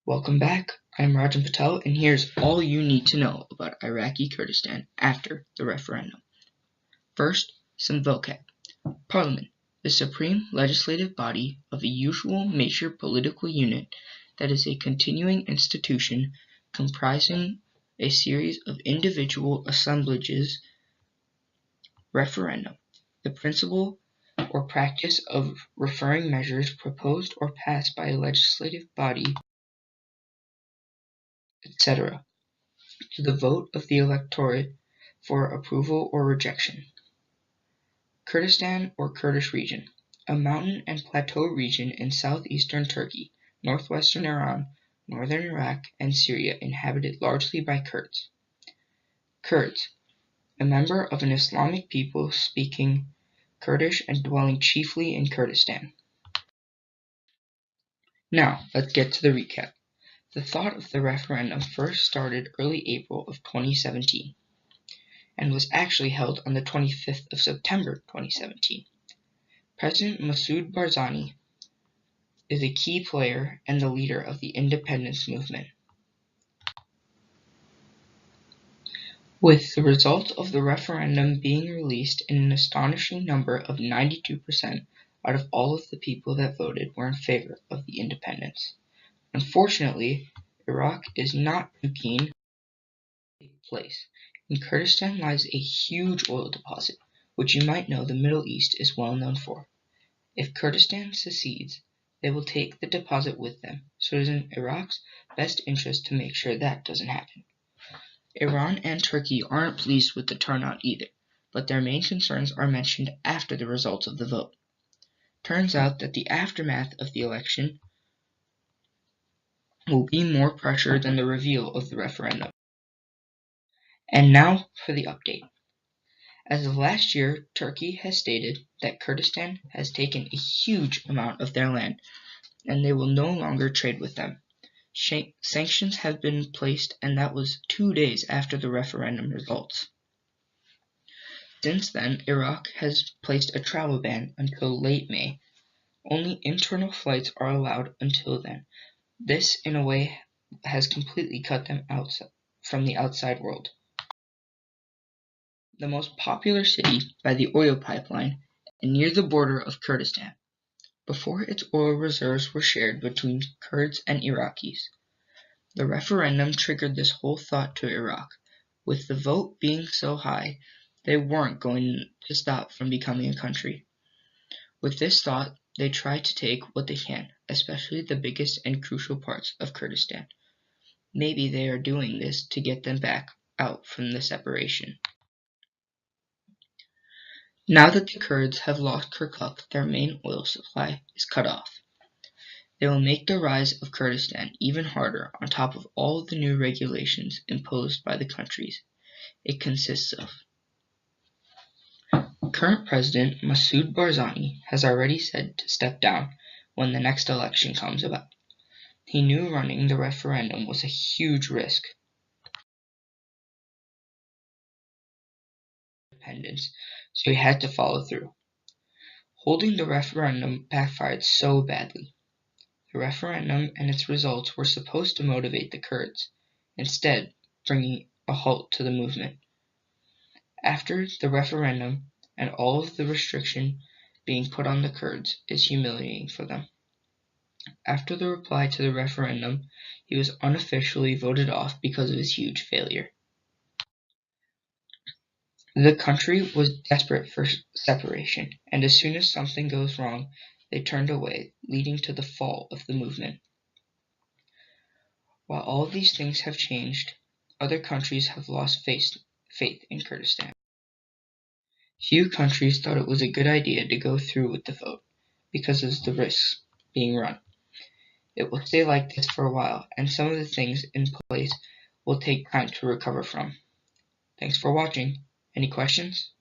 Welcome back. I'm Rajan Patel, and here's all you need to know about Iraqi Kurdistan after the referendum. First, some vocab. Parliament, the supreme legislative body of a usual major political unit that is a continuing institution comprising a series of individual assemblages. Referendum, the principle or practice of referring measures proposed or passed by a legislative body, etc., to the vote of the electorate for approval or rejection. Kurdistan or Kurdish region, a mountain and plateau region in southeastern Turkey, northwestern Iran, northern Iraq, and Syria inhabited largely by Kurds. Kurds, a member of an Islamic people speaking Kurdish and dwelling chiefly in Kurdistan. Now, let's get to the recap. The thought of the referendum first started early April of 2017 and was actually held on the 25th of September 2017. President Masoud Barzani is a key player and the leader of the independence movement. With the results of the referendum being released in an astonishing number of 92% out of all of the people that voted were in favor of the independence. Unfortunately, Iraq is not too keen to take place. In Kurdistan lies a huge oil deposit, which you might know the Middle East is well known for. If Kurdistan secedes, they will take the deposit with them, so it is in Iraq's best interest to make sure that doesn't happen. Iran and Turkey aren't pleased with the turnout either, but their main concerns are mentioned after the results of the vote. Turns out that the aftermath of the election will be more pressure than the reveal of the referendum. And now for the update. As of last year, Turkey has stated that Kurdistan has taken a huge amount of their land, and they will no longer trade with them. Sanctions have been placed, and that was 2 days after the referendum results. Since then, Iraq has placed a travel ban until late May. Only internal flights are allowed until then. This, in a way, has completely cut them out from the outside world. The most popular city by the oil pipeline and near the border of Kurdistan, before its oil reserves were shared between Kurds and Iraqis. The referendum triggered this whole thought to Iraq. With the vote being so high, they weren't going to stop from becoming a country. With this thought, they try to take what they can, especially the biggest and crucial parts of Kurdistan. Maybe they are doing this to get them back out from the separation. Now that the Kurds have lost Kirkuk, their main oil supply is cut off. They will make the rise of Kurdistan even harder on top of all the new regulations imposed by the countries it consists of. Current President Masoud Barzani has already said to step down when the next election comes about. He knew running the referendum was a huge risk. Independence, so he had to follow through. Holding the referendum backfired so badly. The referendum and its results were supposed to motivate the Kurds, instead bringing a halt to the movement. After the referendum and all of the restriction being put on the Kurds is humiliating for them. After the reply to the referendum, he was unofficially voted off because of his huge failure. The country was desperate for separation, and as soon as something goes wrong, they turned away, leading to the fall of the movement. While all of these things have changed, other countries have lost faith in Kurdistan. Few countries thought it was a good idea to go through with the vote because of the risks being run. It will stay like this for a while, and some of the things in place will take time to recover from. Thanks for watching. Any questions?